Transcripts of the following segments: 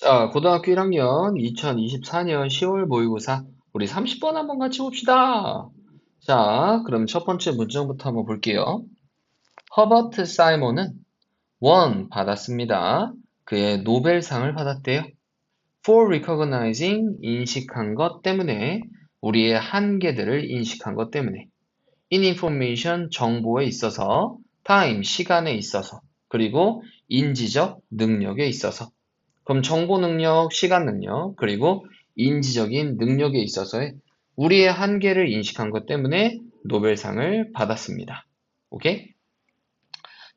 자, 고등학교 1학년 2024년 10월 모의고사 우리 30번 한번 같이 봅시다. 자, 그럼 첫 번째 문장부터 한번 볼게요. 허버트 사이먼은 원 받았습니다. 그의 노벨상을 받았대요. For recognizing 인식한 것 때문에 우리의 한계들을 인식한 것 때문에 in information 정보에 있어서 time 시간에 있어서 그리고 인지적 능력에 있어서 그럼 정보 능력, 시간 능력, 그리고 인지적인 능력에 있어서의 우리의 한계를 인식한 것 때문에 노벨상을 받았습니다. 오케이?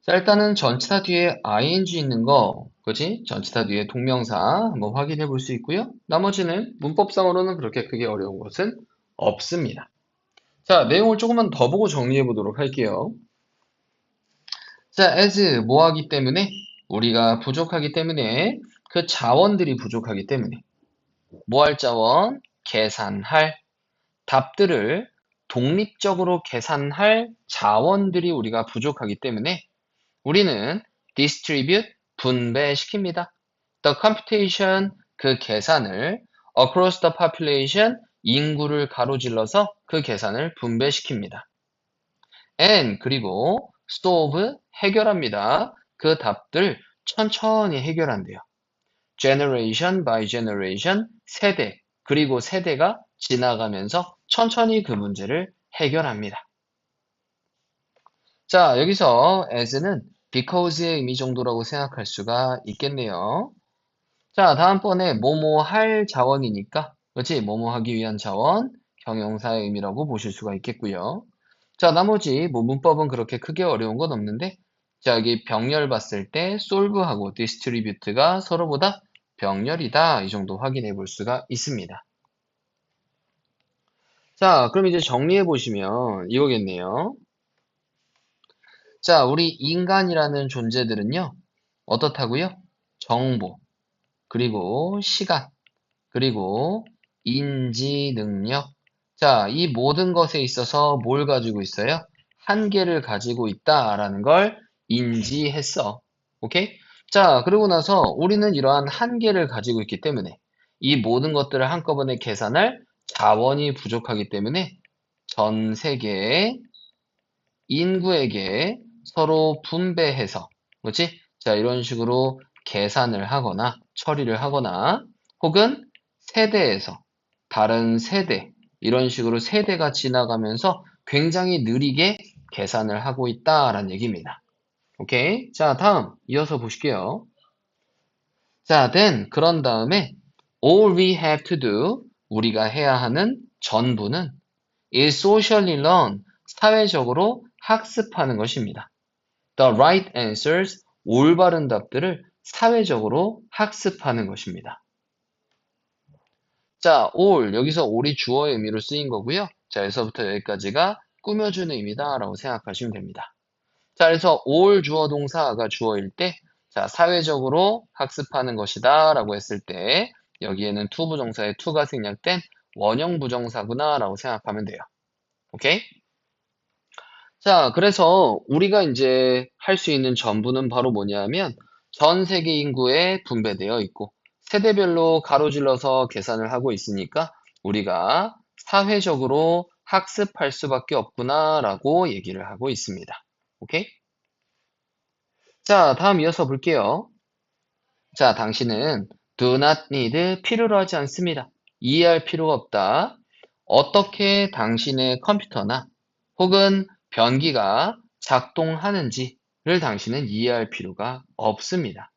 자, 일단은 전치사 뒤에 ing 있는 거, 그지? 전치사 뒤에 동명사 한번 확인해 볼 수 있고요. 나머지는 문법상으로는 그렇게 크게 어려운 것은 없습니다. 자, 내용을 조금만 더 보고 정리해 보도록 할게요. 자, as 뭐 하기 때문에 우리가 부족하기 때문에 그 자원들이 부족하기 때문에 뭐 할 자원? 계산할 답들을 독립적으로 계산할 자원들이 우리가 부족하기 때문에 우리는 distribute 분배시킵니다. The computation 그 계산을 across the population 인구를 가로질러서 그 계산을 분배시킵니다. and 그리고 solve 해결합니다. 그 답들 천천히 해결한대요. generation by generation 세대 그리고 세대가 지나가면서 천천히 그 문제를 해결합니다. 자, 여기서 as는 because의 의미 정도라고 생각할 수가 있겠네요. 자, 다음번에 뭐뭐 할 자원이니까 그렇지? 뭐뭐 하기 위한 자원 형용사의 의미라고 보실 수가 있겠고요. 자, 나머지 뭐 문법은 그렇게 크게 어려운 건 없는데 자, 여기 병렬 봤을 때 solve하고 distribute가 서로보다 병렬이다. 이 정도 확인해 볼 수가 있습니다. 자, 그럼 이제 정리해 보시면 이거겠네요. 자, 우리 인간이라는 존재들은요, 어떻다고요? 정보, 그리고 시간, 그리고 인지 능력. 자, 이 모든 것에 있어서 뭘 가지고 있어요? 한계를 가지고 있다라는 걸 인지했어. 오케이? 자, 그러고 나서 우리는 이러한 한계를 가지고 있기 때문에 이 모든 것들을 한꺼번에 계산할 자원이 부족하기 때문에 전 세계의 인구에게 서로 분배해서, 그렇지? 자, 이런 식으로 계산을 하거나 처리를 하거나 혹은 세대에서 다른 세대, 이런 식으로 세대가 지나가면서 굉장히 느리게 계산을 하고 있다라는 얘기입니다. 오케이? 자, 다음 이어서 보실게요. 자, then 그런 다음에 all we have to do 우리가 해야 하는 전부는 is socially learn 사회적으로 학습하는 것입니다. The right answers 올바른 답들을 사회적으로 학습하는 것입니다. 자, all 여기서 all이 주어의 의미로 쓰인 거고요. 자, 여기서부터 여기까지가 꾸며주는 의미다라고 생각하시면 됩니다. 자, 그래서 all 주어 동사가 주어일 때, 자, 사회적으로 학습하는 것이다라고 했을 때 여기에는 to 부정사의 to가 생략된 원형 부정사구나라고 생각하면 돼요. 오케이? 자, 그래서 우리가 이제 할 수 있는 전부는 바로 뭐냐면 전 세계 인구에 분배되어 있고 세대별로 가로질러서 계산을 하고 있으니까 우리가 사회적으로 학습할 수밖에 없구나라고 얘기를 하고 있습니다. 오케이? 자, 다음 이어서 볼게요. 자, 당신은 do not need 필요로 하지 않습니다. 이해할 필요가 없다. 어떻게 당신의 컴퓨터나 혹은 변기가 작동하는지를 당신은 이해할 필요가 없습니다.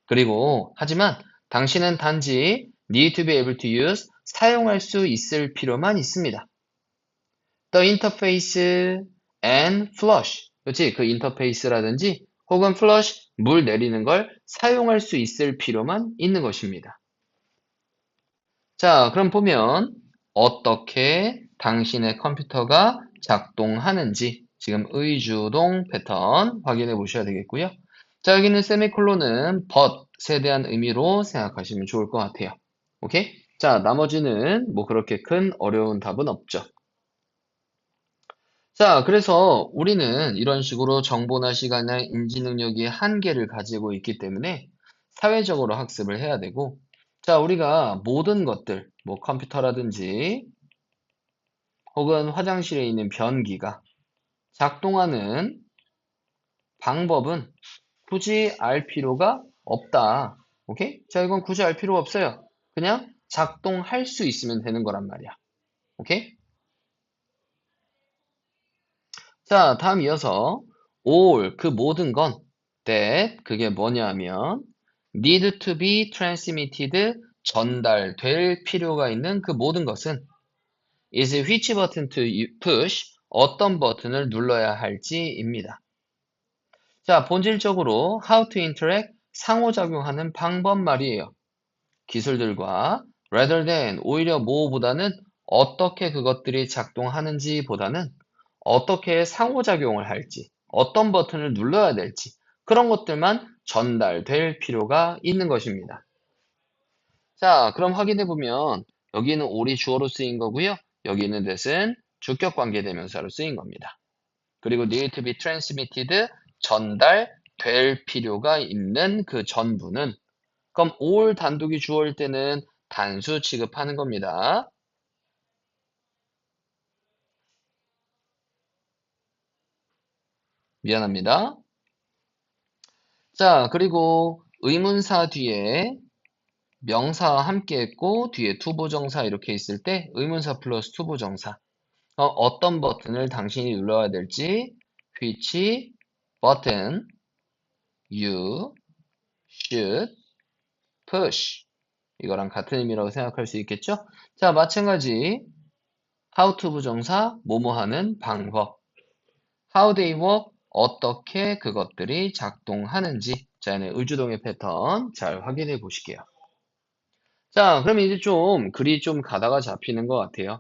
그리고 하지만 당신은 단지 need to be able to use 사용할 수 있을 필요만 있습니다. The interface and flush. 그렇지? 그 인터페이스라든지 혹은 flush, 물 내리는 걸 사용할 수 있을 필요만 있는 것입니다. 자, 그럼 보면 어떻게 당신의 컴퓨터가 작동하는지 지금 의주동 패턴 확인해 보셔야 되겠고요. 자, 여기는 세미콜론은 but에 대한 의미로 생각하시면 좋을 것 같아요. 오케이? 자, 나머지는 뭐 그렇게 큰 어려운 답은 없죠. 자, 그래서 우리는 이런 식으로 정보나 시간이나 인지 능력이 한계를 가지고 있기 때문에 사회적으로 학습을 해야 되고, 자, 우리가 모든 것들, 뭐 컴퓨터라든지 혹은 화장실에 있는 변기가 작동하는 방법은 굳이 알 필요가 없다. 오케이? 자, 이건 굳이 알 필요가 없어요. 그냥 작동할 수 있으면 되는 거란 말이야. 오케이? 자, 다음 이어서 all, 그 모든 건 that, 그게 뭐냐면 need to be transmitted, 전달될 필요가 있는 그 모든 것은 is which button to push, 어떤 버튼을 눌러야 할지입니다. 자, 본질적으로 how to interact, 상호작용하는 방법 말이에요. 기술들과 rather than, 오히려 뭐보다는 어떻게 그것들이 작동하는지보다는 어떻게 상호작용을 할지, 어떤 버튼을 눌러야 될지 그런 것들만 전달될 필요가 있는 것입니다. 자, 그럼 확인해 보면 여기는 all이 주어로 쓰인 거고요. 여기 있는 that은 주격 관계대명사로 쓰인 겁니다. 그리고 need to be transmitted, 전달될 필요가 있는 그 전부는, 그럼 all 단독이 주어일 때는 단수 취급하는 겁니다. 미안합니다. 자, 그리고 의문사 뒤에 명사와 함께 했고 뒤에 투부정사 이렇게 있을 때 의문사 플러스 투부정사. 어떤 버튼을 당신이 눌러야 될지 which button you should push, 이거랑 같은 의미라고 생각할 수 있겠죠? 자, 마찬가지 how to 부정사 뭐뭐 하는 방법, how they work, 어떻게 그것들이 작동하는지. 자, 얘는 의주동의 패턴 잘 확인해 보실게요. 자, 그럼 이제 좀 글이 좀 가다가 잡히는 것 같아요.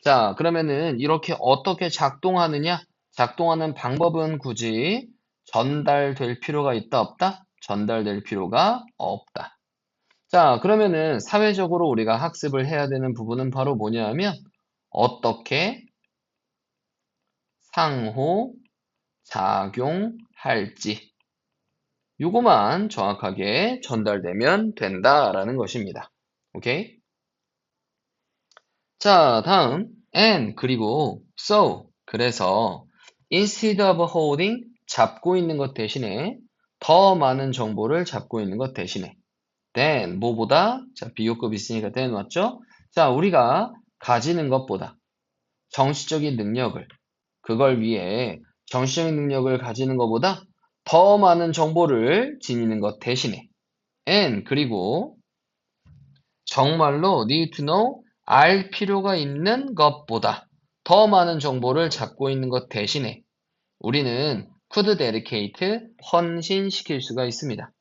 자, 그러면은 이렇게 어떻게 작동하느냐? 작동하는 방법은 굳이 전달될 필요가 있다, 없다? 전달될 필요가 없다. 자, 그러면은 사회적으로 우리가 학습을 해야 되는 부분은 바로 뭐냐 하면 어떻게 상호 작용할지, 요거만 정확하게 전달되면 된다라는 것입니다. 오케이? 자, 다음 and, 그리고 so, 그래서 instead of holding, 잡고 있는 것 대신에 더 많은 정보를 잡고 있는 것 대신에 then, 뭐보다, 자, 비교급 있으니까 then 맞죠? 자, 우리가 가지는 것보다 정치적인 능력을, 그걸 위해 정치적인 능력을 가지는 것보다 더 많은 정보를 지니는 것 대신에 and, 그리고 정말로 need to know, 알 필요가 있는 것보다 더 많은 정보를 잡고 있는 것 대신에 우리는 could dedicate, 헌신시킬 수가 있습니다.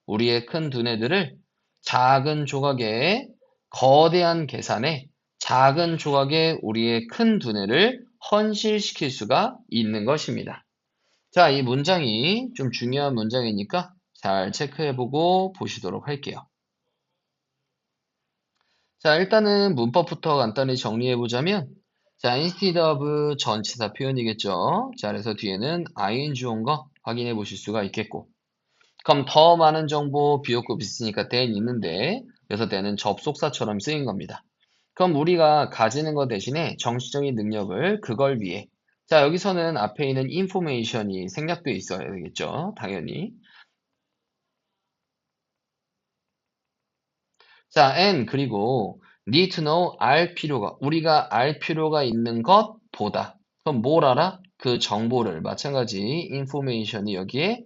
우리의 큰 두뇌들을 작은 조각의 거대한 계산에 작은 조각의 우리의 큰 두뇌를 헌신시킬 수가 있는 것입니다. 자, 이 문장이 좀 중요한 문장이니까 잘 체크해보고 보시도록 할게요. 자, 일단은 문법부터 간단히 정리해보자면, 자, instead of 전치사 표현이겠죠. 자, 그래서 뒤에는 ing 온 거 확인해 보실 수가 있겠고, 그럼 더 많은 정보 비교급 있으니까 then 있는데, 그래서 then은 접속사처럼 쓰인 겁니다. 그럼 우리가 가지는 것 대신에 정치적인 능력을 그걸 위해, 자, 여기서는 앞에 있는 information이 생략되어 있어야 되겠죠. 당연히. 자, and, 그리고 need to know, 알 필요가, 우리가 알 필요가 있는 것보다. 그럼 뭘 알아? 그 정보를. 마찬가지 information이 여기에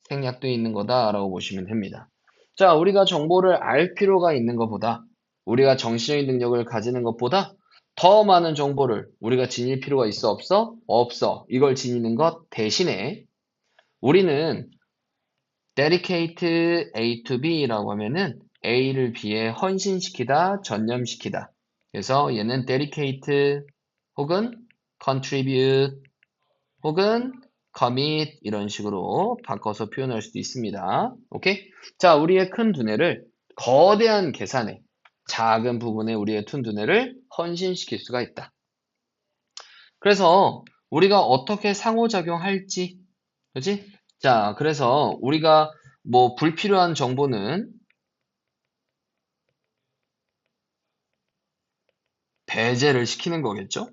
생략되어 있는 거다라고 보시면 됩니다. 자, 우리가 정보를 알 필요가 있는 것보다, 우리가 정치적인 능력을 가지는 것보다 더 많은 정보를 우리가 지닐 필요가 있어, 없어? 없어. 이걸 지니는 것 대신에 우리는 dedicate A to B라고 하면은 A를 B에 헌신시키다, 전념시키다. 그래서 얘는 dedicate 혹은 contribute 혹은 commit 이런 식으로 바꿔서 표현할 수도 있습니다. 오케이? 자, 우리의 큰 두뇌를 거대한 계산에 작은 부분에 우리의 큰 두뇌를 헌신시킬 수가 있다. 그래서 우리가 어떻게 상호작용할지, 그지? 자, 그래서 우리가 뭐 불필요한 정보는 배제를 시키는 거겠죠?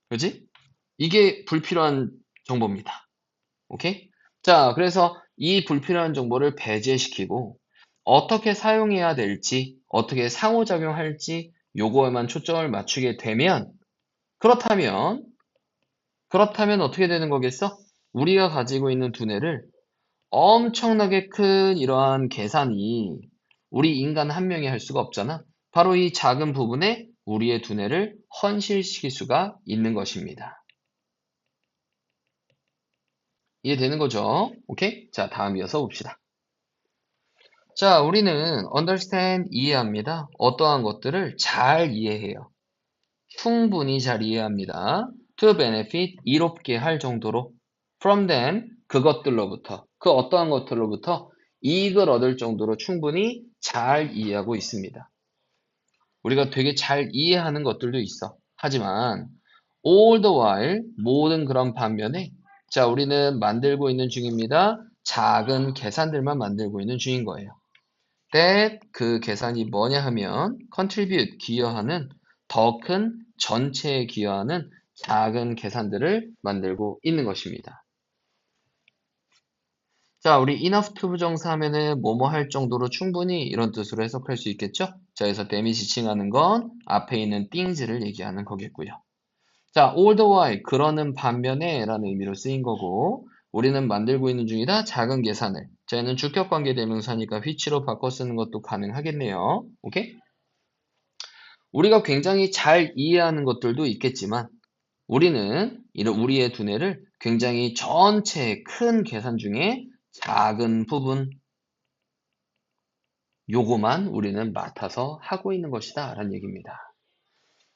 그지? 이게 불필요한 정보입니다. 오케이? 자, 그래서 이 불필요한 정보를 배제시키고 어떻게 사용해야 될지, 어떻게 상호작용할지 요거에만 초점을 맞추게 되면 그렇다면 어떻게 되는 거겠어? 우리가 가지고 있는 두뇌를 엄청나게 큰 이러한 계산이 우리 인간 한 명이 할 수가 없잖아. 바로 이 작은 부분에 우리의 두뇌를 헌신시킬 수가 있는 것입니다. 이해되는 거죠? 오케이? 자, 다음 이어서 봅시다. 자, 우리는 understand 이해합니다. 어떠한 것들을 잘 이해해요. 충분히 잘 이해합니다. to benefit 이롭게 할 정도로 from them 그것들로부터 그 어떠한 것들로부터 이익을 얻을 정도로 충분히 잘 이해하고 있습니다. 우리가 되게 잘 이해하는 것들도 있어. 하지만 all the while 모든 그런 반면에 자, 우리는 만들고 있는 중입니다. 작은 계산들만 만들고 있는 중인 거예요. that 그 계산이 뭐냐 하면 contribute 기여하는 더 큰 전체에 기여하는 작은 계산들을 만들고 있는 것입니다. 자, 우리 enough to 부정사 하면은 뭐뭐 할 정도로 충분히 이런 뜻으로 해석할 수 있겠죠? 자, 여기서 댐이 지칭하는 건 앞에 있는 things를 얘기하는 거겠고요. 자, all the while 그러는 반면에 라는 의미로 쓰인 거고 우리는 만들고 있는 중이다 작은 계산을 자, 얘는 주격관계 대명사니까 which로 바꿔 쓰는 것도 가능하겠네요. 오케이? 우리가 굉장히 잘 이해하는 것들도 있겠지만 우리는 이런 우리의 두뇌를 굉장히 전체의 큰 계산 중에 작은 부분 요거만 우리는 맡아서 하고 있는 것이다 라는 얘기입니다.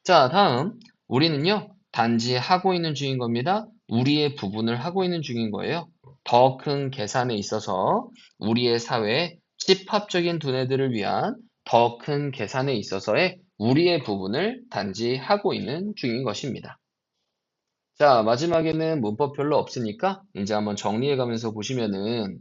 자, 다음 우리는요 단지 하고 있는 중인 겁니다. 우리의 부분을 하고 있는 중인 거예요. 더 큰 계산에 있어서 우리의 사회에 집합적인 두뇌들을 위한 더 큰 계산에 있어서의 우리의 부분을 단지 하고 있는 중인 것입니다. 자, 마지막에는 문법 별로 없으니까 이제 한번 정리해 가면서 보시면은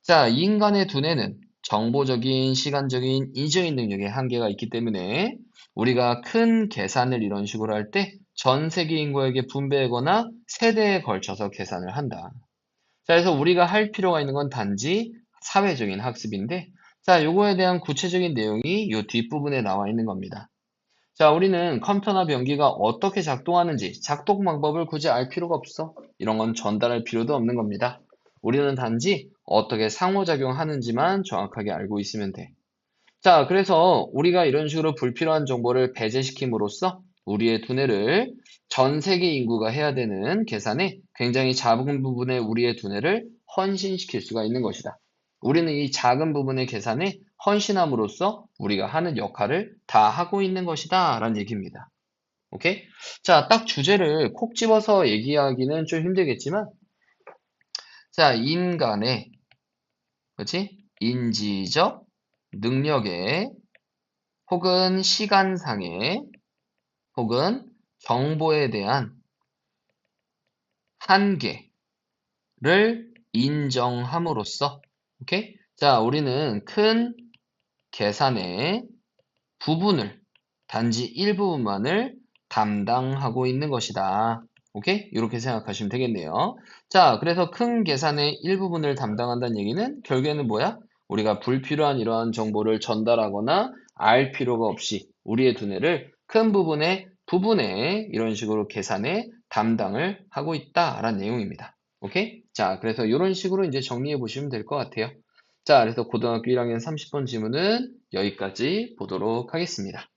자, 인간의 두뇌는 정보적인, 시간적인, 인지적인 능력에 한계가 있기 때문에 우리가 큰 계산을 이런 식으로 할 때 전 세계 인구에게 분배하거나 세대에 걸쳐서 계산을 한다. 자, 그래서 우리가 할 필요가 있는 건 단지 사회적인 학습인데 자, 요거에 대한 구체적인 내용이 요 뒷부분에 나와 있는 겁니다. 자, 우리는 컴퓨터나 변기가 어떻게 작동하는지 작동 방법을 굳이 알 필요가 없어. 이런 건 전달할 필요도 없는 겁니다. 우리는 단지 어떻게 상호작용하는지만 정확하게 알고 있으면 돼. 자, 그래서 우리가 이런 식으로 불필요한 정보를 배제시킴으로써 우리의 두뇌를 전 세계 인구가 해야 되는 계산에 굉장히 작은 부분의 우리의 두뇌를 헌신시킬 수가 있는 것이다. 우리는 이 작은 부분의 계산에 헌신함으로써 우리가 하는 역할을 다 하고 있는 것이다 라는 얘기입니다. 오케이? 자, 딱 주제를 콕 집어서 얘기하기는 좀 힘들겠지만 자, 인간의 그렇지? 인지적 능력에 혹은 시간상의 혹은 정보에 대한 한계를 인정함으로써 오케이? 자, 우리는 큰 계산의 부분을 단지 일부분만을 담당하고 있는 것이다. 오케이? 이렇게 생각하시면 되겠네요. 자, 그래서 큰 계산의 일부분을 담당한다는 얘기는 결국에는 뭐야? 우리가 불필요한 이러한 정보를 전달하거나 알 필요가 없이 우리의 두뇌를 큰 부분에 이런 식으로 계산에 담당을 하고 있다라는 내용입니다. 오케이? 자, 그래서 이런 식으로 이제 정리해 보시면 될 것 같아요. 자, 그래서 고등학교 1학년 30번 지문은 여기까지 보도록 하겠습니다.